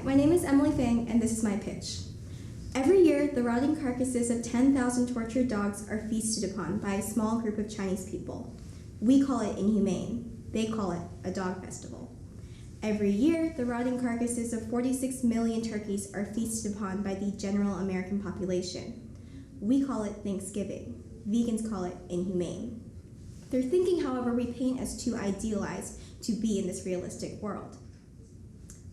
my name is Emily Fang, and this is my pitch. Every year, the rotting carcasses of 10,000 tortured dogs are feasted upon by a small group of Chinese people. We call it inhumane. They call it a dog festival. Every year, the rotting carcasses of 46 million turkeys are feasted upon by the general American population. We call it Thanksgiving. Vegans call it inhumane. Their thinking, however, we paint as too idealized to be in this realistic world.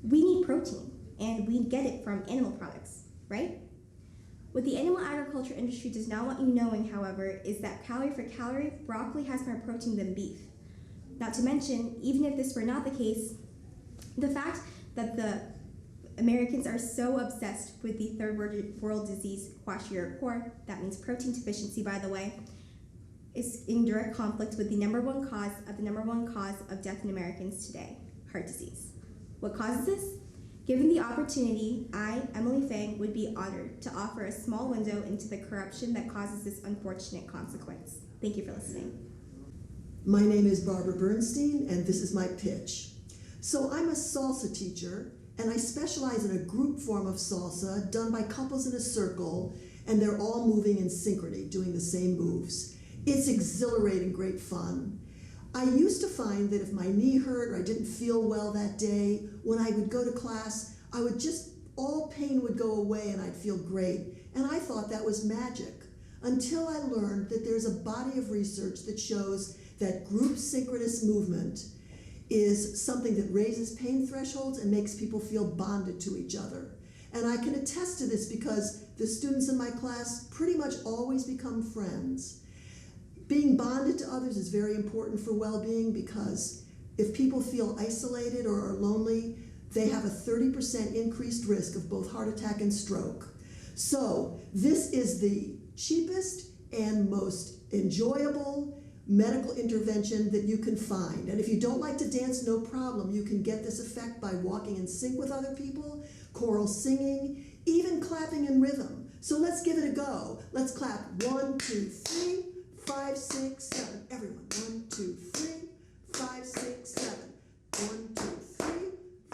We need protein, and we get it from animal products, right? What the animal agriculture industry does not want you knowing, however, is that calorie for calorie, broccoli has more protein than beef. Not to mention, even if this were not the case, the fact that the Americans are so obsessed with the third world disease, kwashiorkor, that means protein deficiency, by the way, is in direct conflict with the number one cause of death in Americans today, heart disease. What causes this? Given the opportunity, I, Emily Fang, would be honored to offer a small window into the corruption that causes this unfortunate consequence. Thank you for listening. My name is Barbara Bernstein, and this is my pitch. So I'm a salsa teacher, and I specialize in a group form of salsa done by couples in a circle, and they're all moving in synchrony, doing the same moves. It's exhilarating, great fun. I used to find that if my knee hurt or I didn't feel well that day, when I would go to class, all pain would go away and I'd feel great. And I thought that was magic, until I learned that there's a body of research that shows that group synchronous movement is something that raises pain thresholds and makes people feel bonded to each other. And I can attest to this because the students in my class pretty much always become friends. Being bonded to others is very important for well-being because if people feel isolated or are lonely, they have a 30% increased risk of both heart attack and stroke. So this is the cheapest and most enjoyable medical intervention that you can find. And if you don't like to dance, no problem. You can get this effect by walking in sync with other people, choral singing, even clapping in rhythm. So let's give it a go. Let's clap 1, 2, 3. 5, 6, 7. Everyone. 1, 2, 3, 5, 6, 7. 1, 2, 3,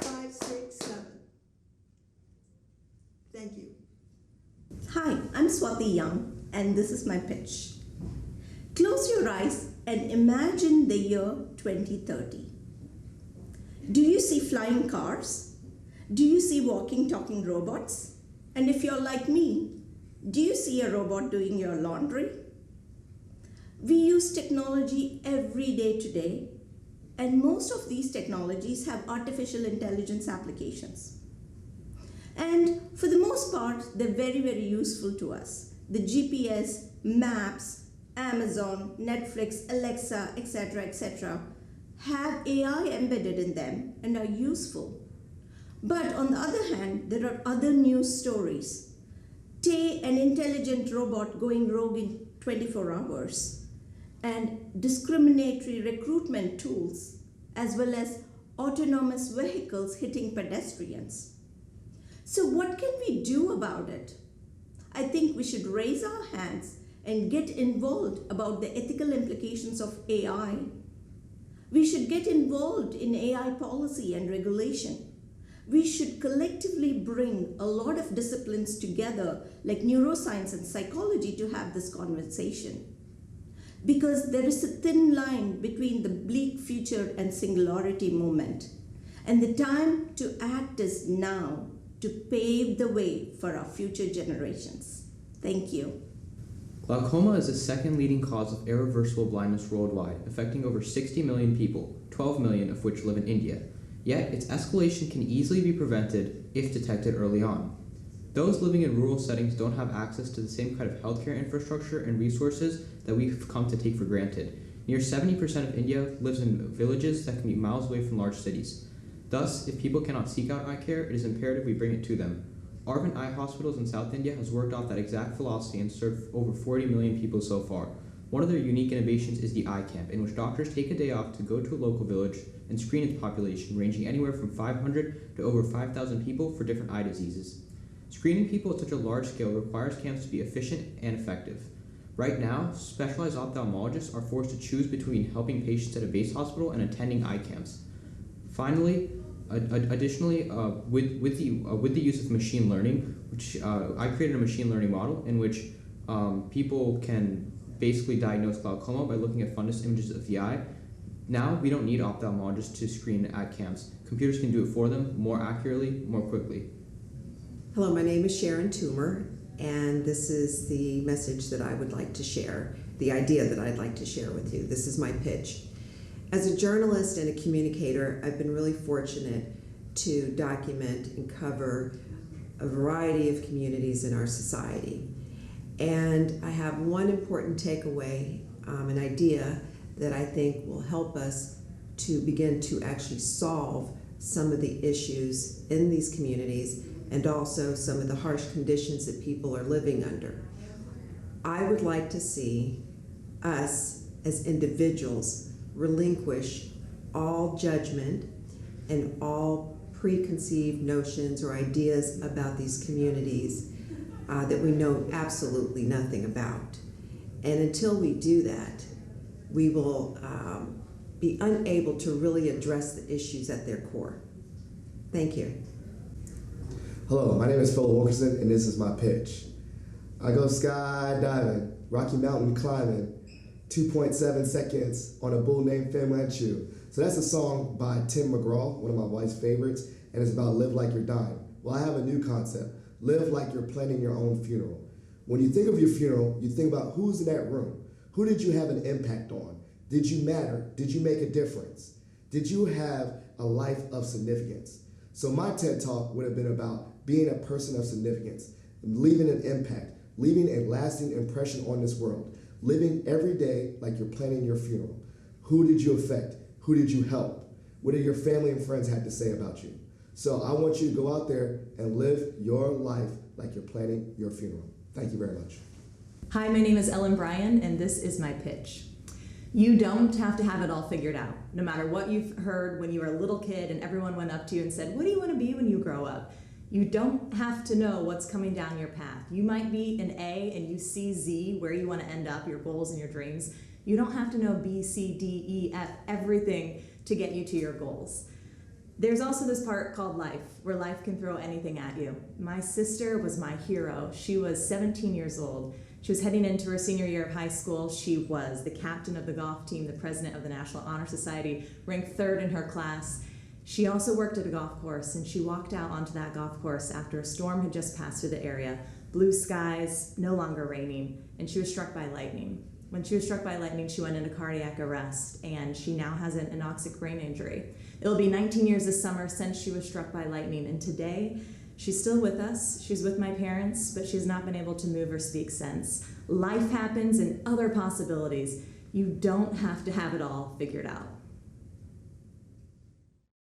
5, 6, 7. Thank you. Hi, I'm Swati Young, and this is my pitch. Close your eyes and imagine the year 2030. Do you see flying cars? Do you see walking, talking robots? And if you're like me, do you see a robot doing your laundry? We use technology every day today, and most of these technologies have artificial intelligence applications. And for the most part, they're very, very useful to us. The GPS, Maps, Amazon, Netflix, Alexa, etc., have AI embedded in them and are useful. But on the other hand, there are other news stories. Say an intelligent robot going rogue in 24 hours. And discriminatory recruitment tools, as well as autonomous vehicles hitting pedestrians. So what can we do about it? I think we should raise our hands and get involved about the ethical implications of AI. We should get involved in AI policy and regulation. We should collectively bring a lot of disciplines together, like neuroscience and psychology, to have this conversation. Because there is a thin line between the bleak future and singularity moment. And the time to act is now, to pave the way for our future generations. Thank you. Glaucoma is the second leading cause of irreversible blindness worldwide, affecting over 60 million people, 12 million of which live in India. Yet, its escalation can easily be prevented if detected early on. Those living in rural settings don't have access to the same kind of healthcare infrastructure and resources that we've come to take for granted. Near 70% of India lives in villages that can be miles away from large cities. Thus, if people cannot seek out eye care, it is imperative we bring it to them. Arvind Eye Hospitals in South India has worked off that exact philosophy and served over 40 million people so far. One of their unique innovations is the Eye Camp, in which doctors take a day off to go to a local village and screen its population, ranging anywhere from 500 to over 5,000 people for different eye diseases. Screening people at such a large scale requires camps to be efficient and effective. Right now, specialized ophthalmologists are forced to choose between helping patients at a base hospital and attending eye camps. Finally, Additionally, with the use of machine learning, which I created a machine learning model in which people can basically diagnose glaucoma by looking at fundus images of the eye. Now we don't need ophthalmologists to screen eye cams. Computers can do it for them more accurately, more quickly. Hello, my name is Sharon Toomer, and this is the message that I would like to share, the idea that I'd like to share with you. This is my pitch. As a journalist and a communicator, I've been really fortunate to document and cover a variety of communities in our society. And I have one important takeaway, an idea that I think will help us to begin to actually solve some of the issues in these communities and also some of the harsh conditions that people are living under. I would like to see us as individuals relinquish all judgment and all preconceived notions or ideas about these communities that we know absolutely nothing about. And until we do that, we will be unable to really address the issues at their core. Thank you. Hello, my name is Phil Wilkerson, and this is my pitch. I go skydiving, Rocky Mountain climbing, 2.7 seconds on a bull named Fu Manchu. So that's a song by Tim McGraw, one of my wife's favorites, and it's about live like you're dying. Well, I have a new concept, live like you're planning your own funeral. When you think of your funeral, you think about who's in that room. Who did you have an impact on? Did you matter? Did you make a difference? Did you have a life of significance? So my TED Talk would have been about being a person of significance, leaving an impact, leaving a lasting impression on this world, living every day like you're planning your funeral. Who did you affect? Who did you help? What did your family and friends have to say about you? So I want you to go out there and live your life like you're planning your funeral. Thank you very much. Hi, my name is Ellen Bryan, and this is my pitch. You don't have to have it all figured out. No matter what you've heard when you were a little kid and everyone went up to you and said, what do you want to be when you grow up? You don't have to know what's coming down your path. You might be an A and you see Z, where you want to end up, your goals and your dreams. You don't have to know B, C, D, E, F, everything to get you to your goals. There's also this part called life, where life can throw anything at you. My sister was my hero. She was 17 years old. She was heading into her senior year of high school. She was the captain of the golf team, the president of the National Honor Society, ranked 3rd in her class. She also worked at a golf course, and she walked out onto that golf course after a storm had just passed through the area. Blue skies, no longer raining, and she was struck by lightning. When she was struck by lightning, she went into cardiac arrest, and she now has an anoxic brain injury. It'll be 19 years this summer since she was struck by lightning, and today, she's still with us. She's with my parents, but she's not been able to move or speak since. Life happens and other possibilities. You don't have to have it all figured out.